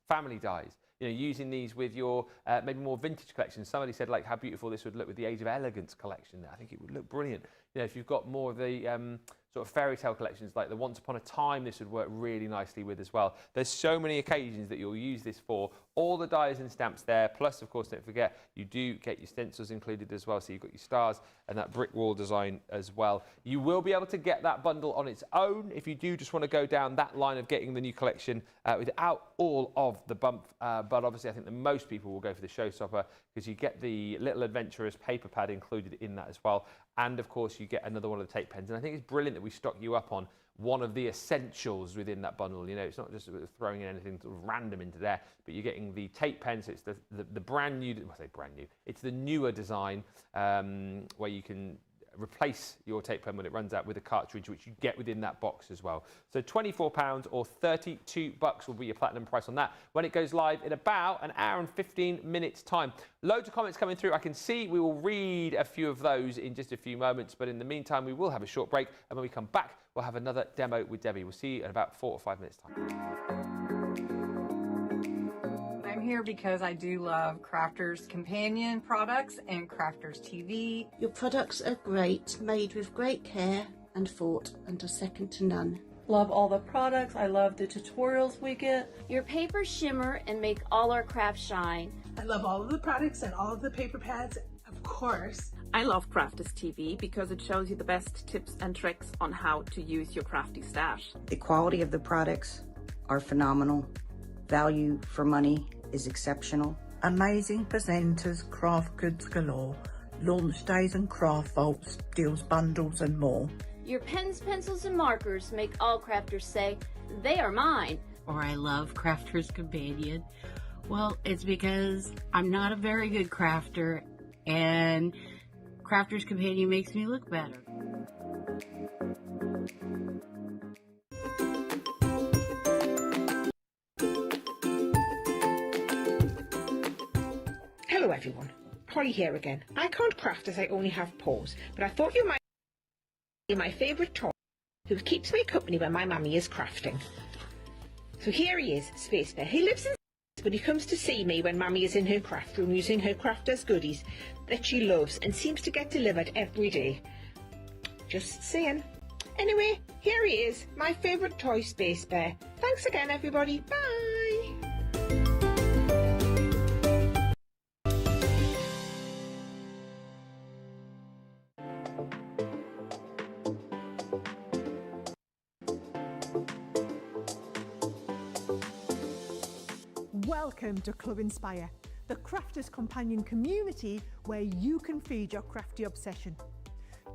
family dies. You know, using these with your maybe more vintage collections. Somebody said like how beautiful this would look with the Age of Elegance collection. I think it would look brilliant. You know, if you've got more of the sort of fairy tale collections like the Once Upon a Time, this would work really nicely with as well. There's so many occasions that you'll use this for. All the dies and stamps there. Plus, of course, don't forget, you do get your stencils included as well. So you've got your stars and that brick wall design as well. You will be able to get that bundle on its own if you do just want to go down that line of getting the new collection without all of the bump. But obviously, I think that most people will go for the showstopper because you get the Little Adventurers paper pad included in that as well. And of course, you get another one of the tape pens. And I think it's brilliant that we stock you up on one of the essentials within that bundle. You know, it's not just throwing in anything sort of random into there, but you're getting the tape pen. So it's the brand new, I say brand new, it's the newer design where you can replace your tape pen when it runs out with a cartridge, which you get within that box as well. So £24 or $32 will be your platinum price on that when it goes live in about an hour and 15 minutes time. Loads of comments coming through. I can see we will read a few of those in just a few moments, but in the meantime, we will have a short break, and when we come back, we'll have another demo with Debbie. We'll see you in about 4 or 5 minutes time.
I'm here because I do love Crafters Companion products and Crafters TV.
Your products are great, made with great care and thought, and are second to none.
Love all the products. I love the tutorials we get.
Your papers shimmer and make all our crafts shine.
I love all of the products and all of the paper pads, of course.
I love Crafters TV because it shows you the best tips and tricks on how to use your crafty stash.
The quality of the products are phenomenal. Value for money is exceptional.
Amazing presenters, craft goods galore, launch days and craft vaults, deals bundles and more.
Your pens, pencils, and markers make all crafters say, they are mine.
Or I love Crafters Companion. Well, it's because I'm not a very good crafter, and Crafters Companion makes me look better.
Hello everyone, Holly here again. I can't craft as I only have paws, but I thought you might be my favourite toy who keeps me company when my mummy is crafting. So here he is, Space Bear. He lives in but he comes to see me when mummy is in her craft room using her crafters goodies that she loves and seems to get delivered every day. Just saying. Anyway, here he is, my favourite toy, Space Bear. Thanks again everybody, bye!
Welcome to Club Inspire, the Crafters Companion community where you can feed your crafty obsession.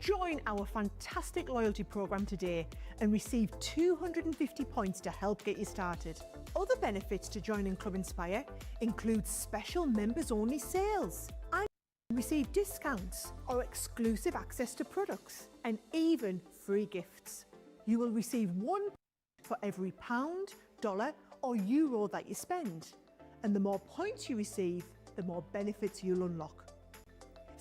Join our fantastic loyalty program today and receive 250 points to help get you started. Other benefits to joining Club Inspire include special members-only sales and receive discounts or exclusive access to products and even free gifts. You will receive £1 for every pound, dollar or euro that you spend. And the more points you receive, the more benefits you'll unlock.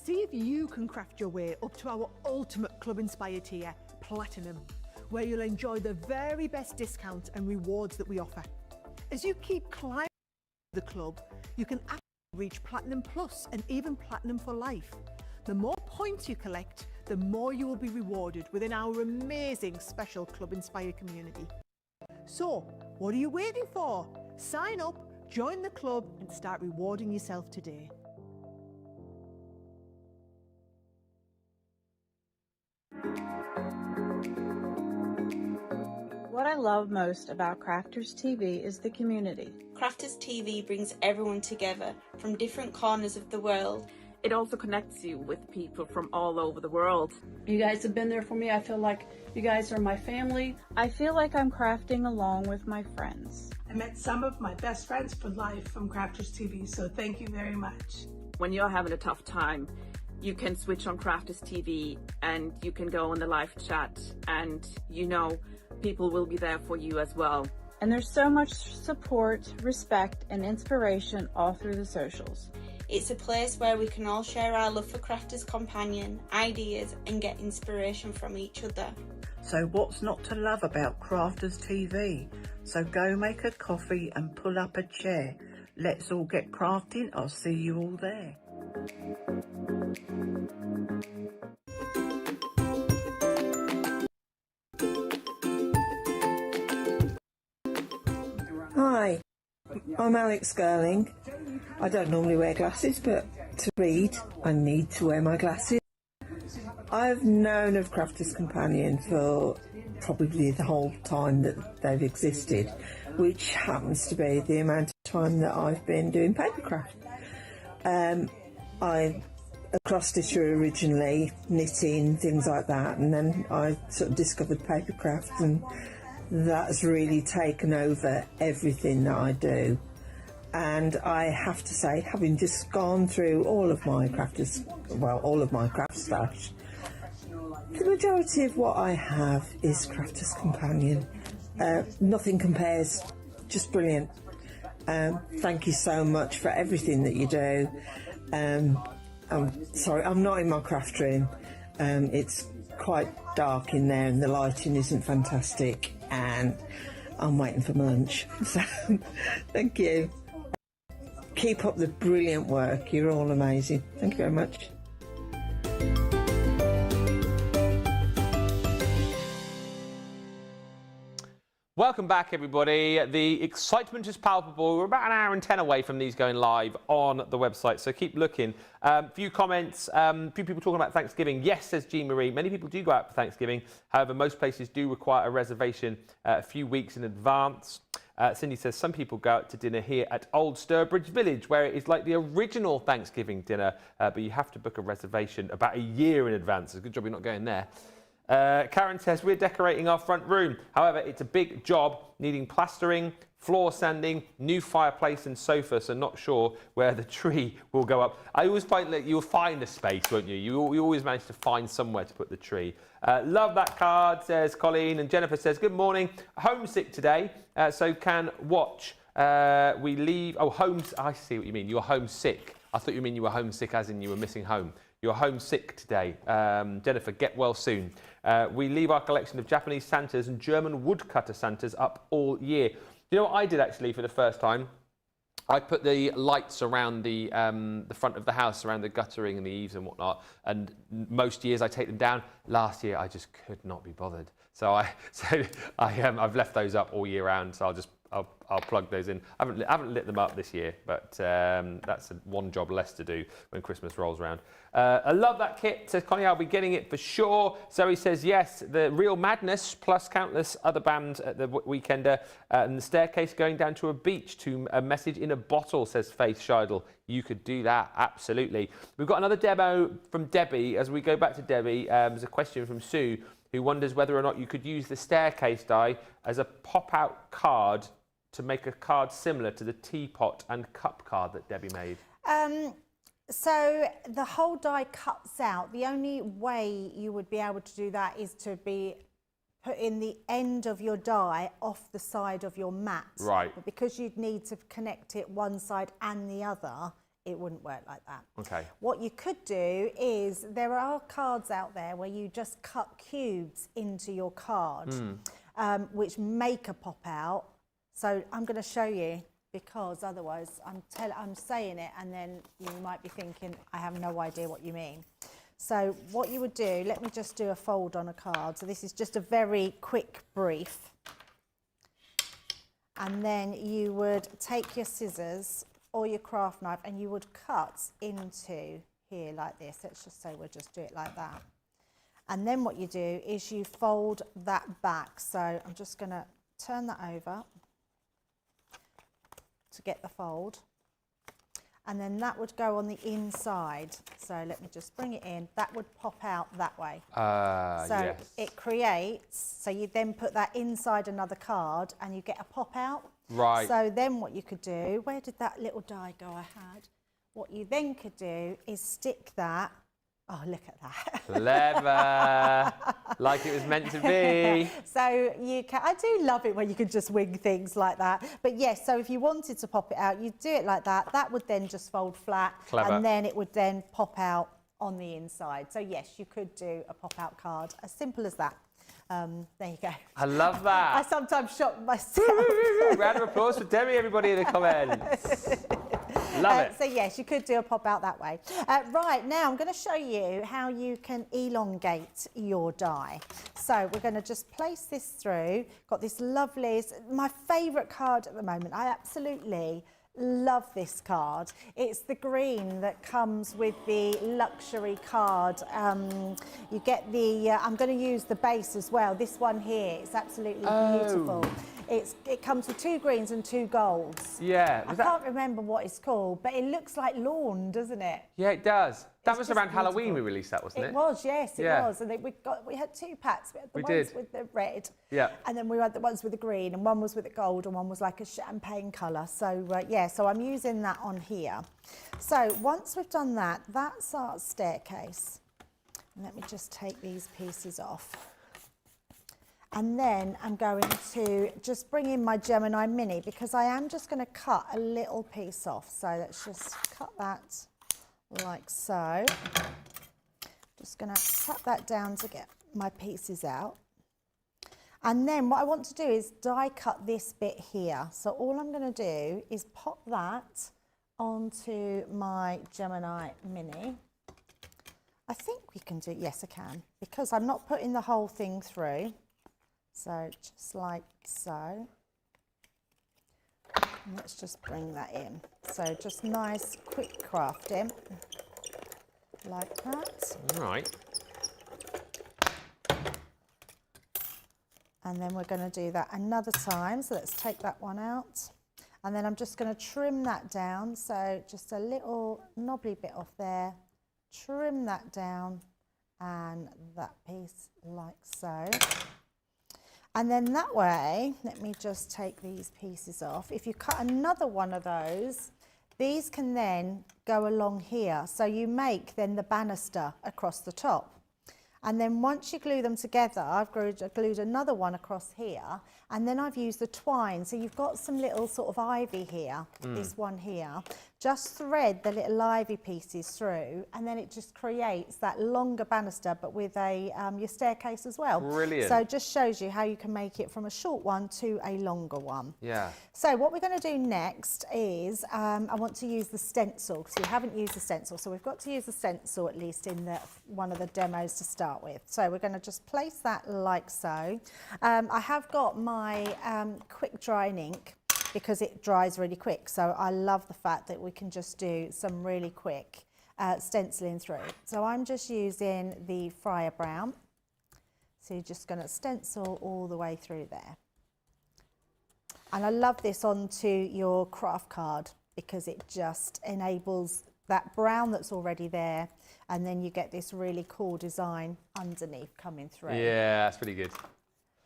See if you can craft your way up to our ultimate Club Inspire tier, Platinum, where you'll enjoy the very best discounts and rewards that we offer. As you keep climbing the club, you can actually reach Platinum Plus and even Platinum for life. The more points you collect, the more you will be rewarded within our amazing special Club Inspire community. So, what are you waiting for? Sign up, join the club and start rewarding yourself today.
What I love most about Crafters TV is the community.
Crafters TV brings everyone together from different corners of the world.
It also connects you with people from all over the world.
You guys have been there for me. I feel like you guys are my family. I feel like I'm crafting along with my friends.
I met some of my best friends for life from Crafters TV, so thank you very much.
When you're having a tough time, you can switch on Crafters TV and you can go on the live chat and you know people will be there for you as well.
And there's so much support, respect, and inspiration all through the socials.
It's a place where we can all share our love for Crafters Companion, ideas and get inspiration from each other.
So what's not to love about Crafters TV? So go make a coffee and pull up a chair. Let's all get crafting. I'll see you all there.
Hi, I'm Alex Girling. I don't normally wear glasses, but to read, I need to wear my glasses. I've known of Crafters Companion for probably the whole time that they've existed, which happens to be the amount of time that I've been doing papercraft. I'm a cross stitcher originally, knitting, things like that, and then I sort of discovered papercraft, and that's really taken over everything that I do. And I have to say, having just gone through all of my craft stash, the majority of what I have is Crafters Companion. Nothing compares, just brilliant. Thank you so much for everything that you do. I'm sorry, I'm not in my craft room. It's quite dark in there and the lighting isn't fantastic, and I'm waiting for my lunch. So, thank you. Keep up the brilliant work. You're all amazing. Thank you very much.
Welcome back, everybody. The excitement is palpable. We're about an hour and 10 away from these going live on the website, so keep looking. Few comments, few people talking about Thanksgiving. Yes, says Jean Marie. Many people do go out for Thanksgiving. However, most places do require a reservation a few weeks in advance. Cindy says some people go out to dinner here at Old Sturbridge Village, where it is like the original Thanksgiving dinner, but you have to book a reservation about a year in advance. It's a good job you're not going there. Karen says we're decorating our front room. However, it's a big job, needing plastering, floor sanding, new fireplace and sofa, so not sure where the tree will go up. I always find that you'll find a space, won't you? You always manage to find somewhere to put the tree. Love that card, says Colleen. And Jennifer says, good morning. Homesick today, so can watch. We leave... Oh, homes... I see what you mean. You're homesick. I thought you mean you were homesick as in you were missing home. You're homesick today. Jennifer, get well soon. We leave our collection of Japanese Santas and German woodcutter Santas up all year. You know what I did actually for the first time? I put the lights around the front of the house, around the guttering and the eaves and whatnot. And most years I take them down. Last year I just could not be bothered. So I've left those up all year round. So I'll plug those in. I haven't lit them up this year, but that's one job less to do when Christmas rolls around. I love that kit, says Connie. I'll be getting it for sure. Zoe says yes. The Real Madness plus countless other bands at the Weekender, and the staircase going down to a beach to a message in a bottle, says Faith Scheidel. You could do that, absolutely. We've got another demo from Debbie. As we go back to Debbie, there's a question from Sue, who wonders whether or not you could use the staircase die as a pop-out card to make a card similar to the teapot and cup card that Debbie made.
So the whole die cuts out. The only way you would be able to do that is to be putting the end of your die off the side of your mat.
Right.
But because you'd need to connect it one side and the other, it wouldn't work like that.
Okay.
What you could do is, there are cards out there where you just cut cubes into your card, which make a pop out. So I'm going to show you, because otherwise I'm saying it and then you might be thinking, I have no idea what you mean. So what you would do, let me just do a fold on a card. So this is just a very quick brief. And then you would take your scissors or your craft knife and you would cut into here like this. Let's just say we'll just do it like that. And then what you do is you fold that back. So I'm just going to turn that over to get the fold, and then that would go on the inside. So let me just bring it in. That would pop out that way. So
yes.
It creates, so you then put that inside another card and you get a pop out.
Right.
So then what you could do, where did that little die go I had? What you then could do is stick that. Oh, look at that.
Clever. Like it was meant to be.
So you can, I do love it when you can just wing things like that. But yes, so if you wanted to pop it out, you'd do it like that. That would then just fold flat.
Clever.
And then it would then pop out on the inside. So yes, you could do a pop-out card, as simple as that. There you go.
I love that.
I sometimes shock myself.
Round of applause for Debbie, everybody in the comments. Love it.
So yes, you could do a pop out that way. Right, now I'm going to show you how you can elongate your die. So we're going to just place this through. Got this lovely, my favourite card at the moment. I absolutely love this card. It's the green that comes with the luxury card. You get the, I'm going to use the base as well. This one here, it's absolutely beautiful. It comes with 2 greens and 2 golds.
Yeah.
I can't remember what it's called, but it looks like lawn, doesn't it?
Yeah, it does. That
It's
was
just
around Halloween
beautiful.
we released that, wasn't it?
It was, yes, it
Yeah.
was. And we had 2 packs. We had the
We
ones
did.
with the red,
Yeah.
and then we had the ones with the green, and one was with the gold, and one was like a champagne colour. So yeah, so I'm using that on here. So once we've done that, that's our staircase. Let me just take these pieces off. And then I'm going to just bring in my Gemini Mini, because I am just going to cut a little piece off. So let's just cut that like so. Just going to cut that down to get my pieces out. And then what I want to do is die cut this bit here. So all I'm going to do is pop that onto my Gemini Mini. I think we can do, yes I can, because I'm not putting the whole thing through. So just like so. And let's just bring that in. So just nice quick crafting, like that.
All right.
And then we're going to do that another time. So let's take that one out. And then I'm just going to trim that down. So just a little knobbly bit off there. Trim that down and that piece like so. And then that way, let me just take these pieces off. If you cut another one of those, these can then go along here. So you make then the banister across the top. And then once you glue them together, I've glued another one across here, and then I've used the twine. So you've got some little sort of ivy here, this one here. Just thread the little ivy pieces through, and then it just creates that longer banister, but with a your staircase as well.
Brilliant.
So it just shows you how you can make it from a short one to a longer one.
Yeah.
So what we're going to do next is I want to use the stencil, because we haven't used the stencil. So we've got to use the stencil at least in one of the demos to start with. So we're going to just place that like so. I have got my quick drying ink, because it dries really quick. So I love the fact that we can just do some really quick stenciling through. So I'm just using the Fryer Brown. So you're just going to stencil all the way through there. And I love this onto your craft card, because it just enables that brown that's already there, and then you get this really cool design underneath coming through.
Yeah, that's pretty good.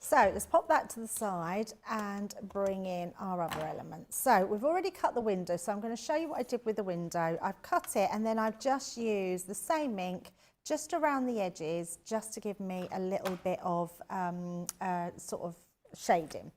So let's pop that to the side and bring in our other elements. So we've already cut the window, so I'm going to show you what I did with the window. I've cut it, and then I've just used the same ink just around the edges, just to give me a little bit of sort of shading.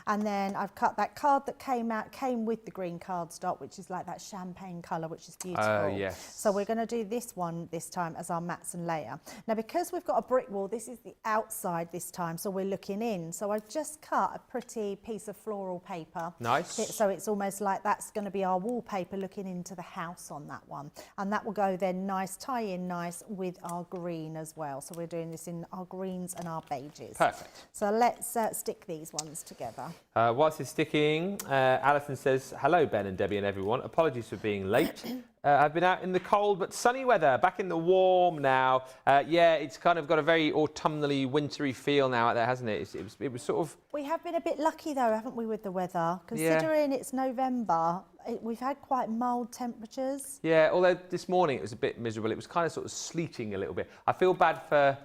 And then I've cut that card that came with the green cardstock, which is like that champagne colour, which is beautiful.
Yes.
So we're going to do this one this time as our mats and layer. Now, because we've got a brick wall, this is the outside this time, so we're looking in. So I've just cut a pretty piece of floral paper.
Nice.
So it's almost like that's going to be our wallpaper looking into the house on that one. And that will go then nice, tie in nice with our green as well. So we're doing this in our greens and our beiges.
Perfect.
So let's stick these ones together.
Whilst it's sticking, Alison says, hello, Ben and Debbie and everyone. Apologies for being late. I've been out in the cold but sunny weather, back in the warm now. Yeah, it's kind of got a very autumnally, wintry feel now out there, hasn't it? It was sort of...
We have been a bit lucky though, haven't we, with the weather? Considering it's November, we've had quite mild temperatures.
Yeah, although this morning it was a bit miserable. It was kind of sort of sleeting a little bit. I feel bad for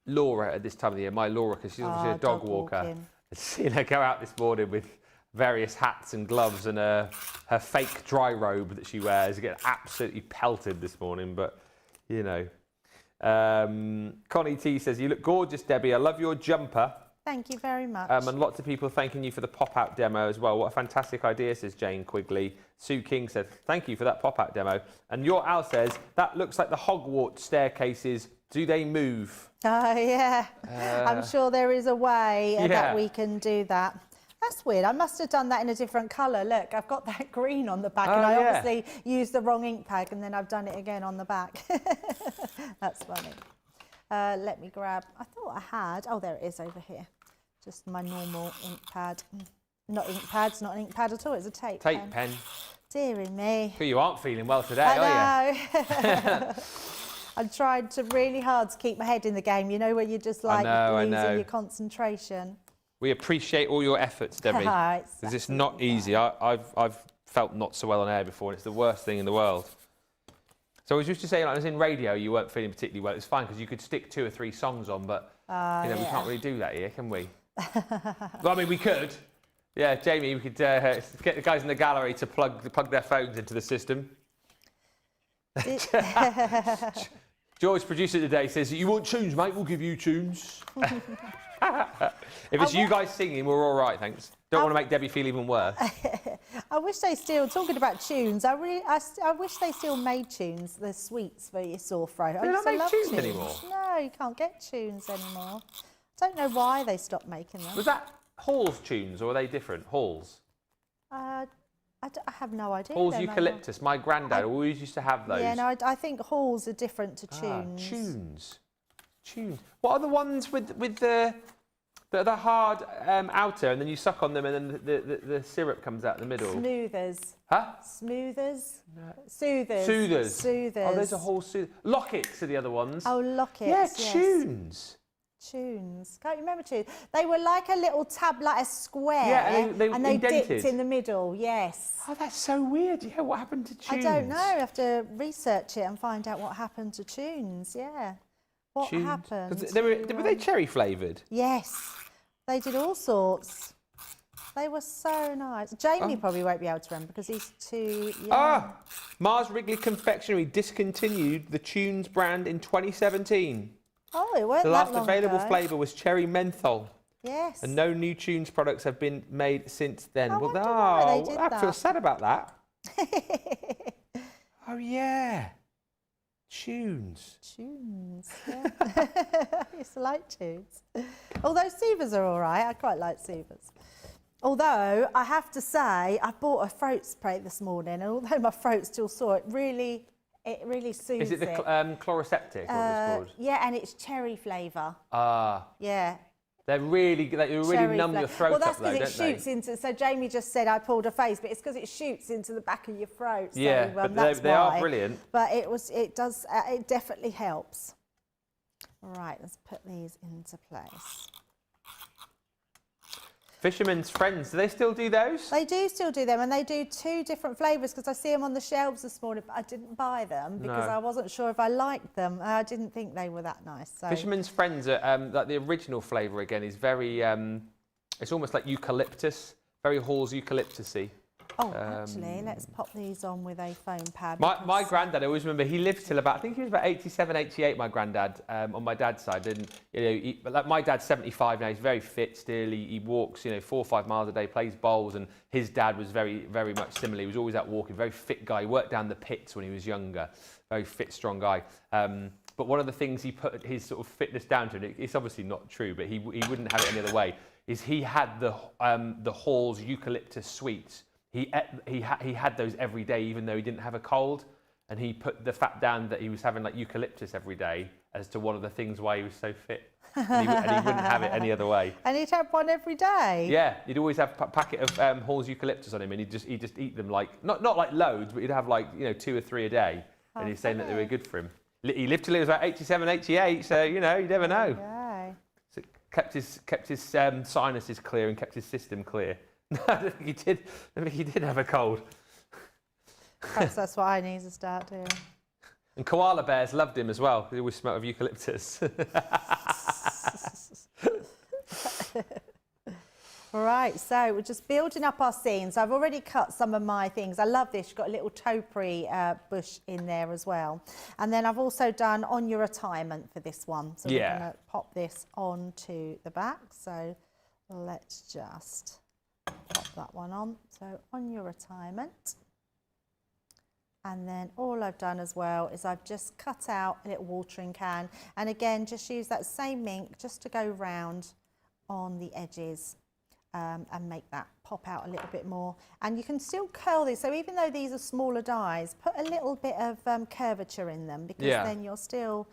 Laura at this time of the year, my Laura, because she's obviously a dog walker.
Walking.
Seen her go out this morning with various hats and gloves and her fake dry robe that she wears, getting absolutely pelted this morning, but you know. Connie T says, you look gorgeous, Debbie. I love your jumper.
Thank you very much.
And lots of people thanking you for the pop-out demo as well. What a fantastic idea, says Jane Quigley. Sue King said, thank you for that pop-out demo. And your Al says, that looks like the Hogwarts staircases. Do they move?
Oh, yeah. I'm sure there is a way that we can do that. That's weird. I must have done that in a different colour. Look, I've got that green on the back, and I obviously used the wrong ink pad, and then I've done it again on the back. That's funny. Let me grab, I thought I had, oh, there it is over here. Just my normal ink pad. Not ink pads, not an ink pad at all, it's a tape pen.
Tape pen.
Deary me.
But you aren't feeling well today, are you?
I know. I'm trying really hard to keep my head in the game, you know, where you're just like losing your concentration.
We appreciate all your efforts, Debbie, because it's not easy. I've felt not so well on air before, and it's the worst thing in the world. So I was just to say, like, I was in radio, you weren't feeling particularly well. It's fine because you could stick 2 or 3 songs on, but you know, we can't really do that here, can we? Well, I mean, we could. Yeah, Jamie, we could get the guys in the gallery to plug their phones into the system. George, producer today, says, you want tunes, mate? We'll give you tunes. If it's you guys singing, we're all right, thanks. Don't want to make Debbie feel even worse.
I wish they still, talking about tunes, I wish they still made tunes, the sweets for your sore throat.
They don't make tunes anymore?
No, you can't get tunes anymore. I don't know why they stopped making them.
Was that Hall's tunes, or are they different? Hall's?
I have no idea.
Hall's eucalyptus. My granddad always used to have those.
Yeah, no, I think halls are different to tunes.
Tunes. What are the ones with the hard outer, and then you suck on them, and then the syrup comes out in the middle?
Smoothers.
Huh?
Smoothers?
No.
Soothers.
Oh, there's a whole sooth. Lockets are the other ones.
Oh, lockets.
Yeah,
yes.
tunes.
Tunes. Can't you remember tunes? They were like a little tab, like a square.
Yeah, they
and they
indented.
dipped in the middle, yes.
Oh, that's so weird. Yeah, what happened to tunes?
I don't know. I have to research it and find out what happened to tunes, yeah. What happened?
Were they cherry flavoured?
Yes. They did all sorts. They were so nice. Jamie probably won't be able to remember because he's too young.
Mars Wrigley Confectionery discontinued the Tunes brand in 2017.
Oh, it wasn't
The
that
last
long
available
ago.
flavour was cherry menthol.
Yes.
And no new Tunes products have been made since then.
I wonder why they did
I feel
that.
sad about that. Oh, yeah. Tunes.
Tunes, yeah. I used to like tunes. Although Suvas are all right. I quite like Suvas. Although, I have to say, I bought a throat spray this morning, and although my throat's still sore, it really soothes
Is it the chloroseptic?
Yeah, and it's cherry flavour. Yeah.
They really numb your throat
well, that's
up, though,
because it
don't
shoots into. So Jamie just said I pulled a face, but it's because it shoots into the back of your throat. So,
Yeah, but
that's
they are brilliant.
But it definitely helps. All right, let's put these into place.
Fisherman's Friends, do they still do those?
They do still do them, and they do 2 different flavours because I see them on the shelves this morning, but I didn't buy them because I wasn't sure if I liked them. I didn't think they were that nice. So.
Fisherman's Friends, like the original flavour again, is very, it's almost like eucalyptus, very Hall's eucalyptus-y.
Oh, actually, let's pop these on with a foam pad.
My granddad, I always remember, he lived till about, I think he was about 87, 88, my granddad, on my dad's side. And, like my dad's 75 now, he's very fit still. He walks, 4 or 5 miles a day, plays bowls, and his dad was very, very much similar. He was always out walking, very fit guy. He worked down the pits when he was younger, very fit, strong guy. But one of the things he put his sort of fitness down to, and it's obviously not true, but he wouldn't have it any other way, is he had the Hall's eucalyptus sweets. He had those every day, even though he didn't have a cold, and he put the fact down that he was having like eucalyptus every day as to one of the things why he was so fit, and he wouldn't have it any other way.
And he'd have one every day.
Yeah, he'd always have a packet of Hall's eucalyptus on him, and he'd just eat them like not like loads, but he'd have like 2 or 3 a day, and he's saying that they were good for him. He lived till he was about 87, 88, so you never know.
Okay.
So kept his sinuses clear and kept his system clear. No, I don't think he did. I think he did have a cold.
Perhaps that's what I need to start doing.
And koala bears loved him as well. They always smelled of eucalyptus.
Right, so we're just building up our scenes. I've already cut some of my things. I love this. You've got a little topiary bush in there as well. And then I've also done on your retirement for this one. So we're going to pop this onto the back. So let's just pop that one on. So on your retirement. And then all I've done as well is I've just cut out a little watering can. And again, just use that same ink just to go round on the edges and make that pop out a little bit more. And you can still curl these. So even though these are smaller dies, put a little bit of curvature in them because then you'll still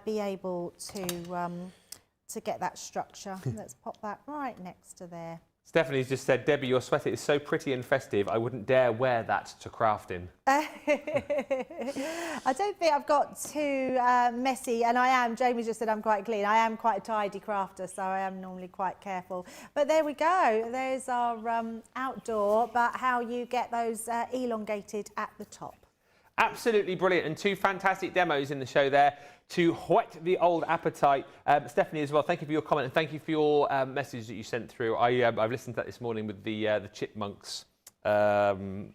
be able to get that structure. Let's pop that right next to there.
Stephanie's just said, Debbie, your sweater is so pretty and festive, I wouldn't dare wear that to crafting.
I don't think I've got too messy, and I am. Jamie just said I'm quite clean. I am quite a tidy crafter, so I am normally quite careful. But there we go. There's our outdoor, but how you get those elongated at the top.
Absolutely brilliant, and 2 fantastic demos in the show there to whet the old appetite. Stephanie as well, thank you for your comment, and thank you for your message that you sent through. I've listened to that this morning with the Chipmunks. Chipmunk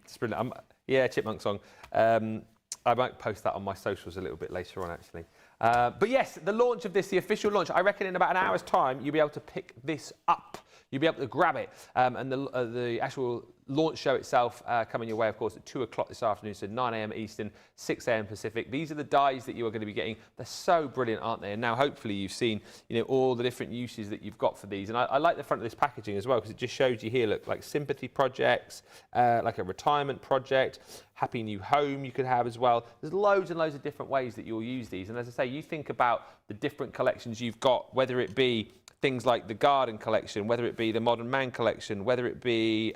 song. I might post that on my socials a little bit later on, actually. But yes, the launch of this, the official launch, I reckon in about an hour's time, you'll be able to pick this up. You'll be able to grab it. And the actual launch show itself coming your way, of course, at 2 o'clock this afternoon, so 9 a.m. Eastern, 6 a.m. Pacific. These are the dies that you are going to be getting. They're so brilliant, aren't they? And now, hopefully, you've seen, you know, all the different uses that you've got for these. And I like the front of this packaging as well, because it just shows you here, look, like sympathy projects, like a retirement project, happy new home you could have as well. There's loads and loads of different ways that you'll use these. And as I say, you think about the different collections you've got, whether it be things like the garden collection, whether it be the modern man collection, whether it be,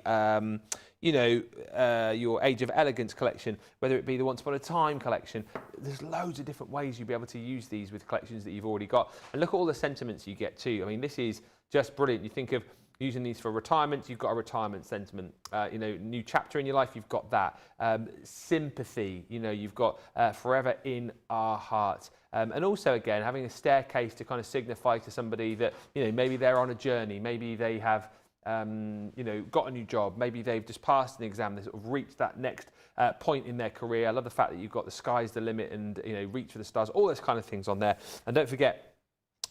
you know, your Age of Elegance collection, whether it be the Once Upon a Time collection. There's loads of different ways you'll be able to use these with collections that you've already got. And look at all the sentiments you get too. I mean, this is just brilliant. You think of using these for retirement, you've got a retirement sentiment. You know, new chapter in your life, you've got that. Sympathy, you know, you've got forever in our hearts. And also, again, having a staircase to kind of signify to somebody that, you know, maybe they're on a journey, maybe they have, you know, got a new job, maybe they've just passed an exam, they sort of reached that next point in their career. I love the fact that you've got the sky's the limit and, you know, reach for the stars, all those kind of things on there. And don't forget,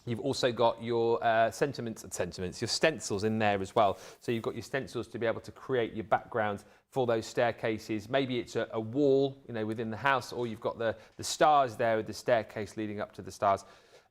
you've also got your your stencils in there as well. So you've got your stencils to be able to create your backgrounds for those staircases. Maybe it's a wall, you know, within the house, or you've got the stars there with the staircase leading up to the stars.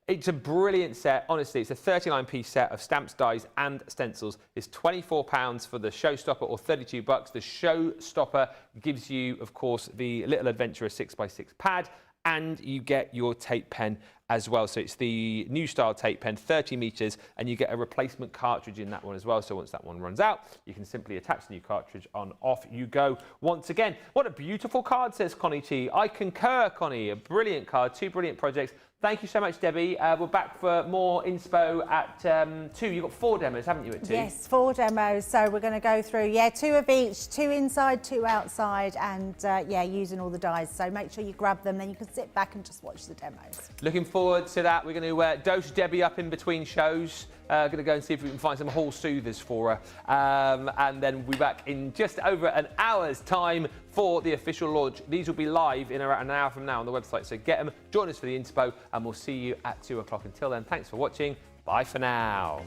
It's a brilliant set. Honestly, it's a 39-piece set of stamps, dies and stencils. It's £24 for the Showstopper or $32. The Showstopper gives you, of course, the Little Adventurer 6x6 pad, and you get your tape pen as well. So it's the new style tape pen, 30 meters, and you get a replacement cartridge in that one as well. So once that one runs out, you can simply attach the new cartridge on, off you go once again. What a beautiful card, says Connie T. I concur, Connie. A brilliant card, 2 brilliant projects. Thank you so much, Debbie. We're back for more inspo at 2. You've got 4 demos, haven't you, at 2?
Yes, 4 demos. So we're going to go through, 2 of each, 2 inside, 2 outside, and using all the dies. So make sure you grab them, then you can sit back and just watch the demos.
Looking forward to that. We're going to dose Debbie up in between shows. Going to go and see if we can find some hall soothers for her. And then we'll be back in just over an hour's time for the official launch. These will be live in around an hour from now on the website. So get them, join us for the inspo, and we'll see you at 2 o'clock. Until then, thanks for watching. Bye for now.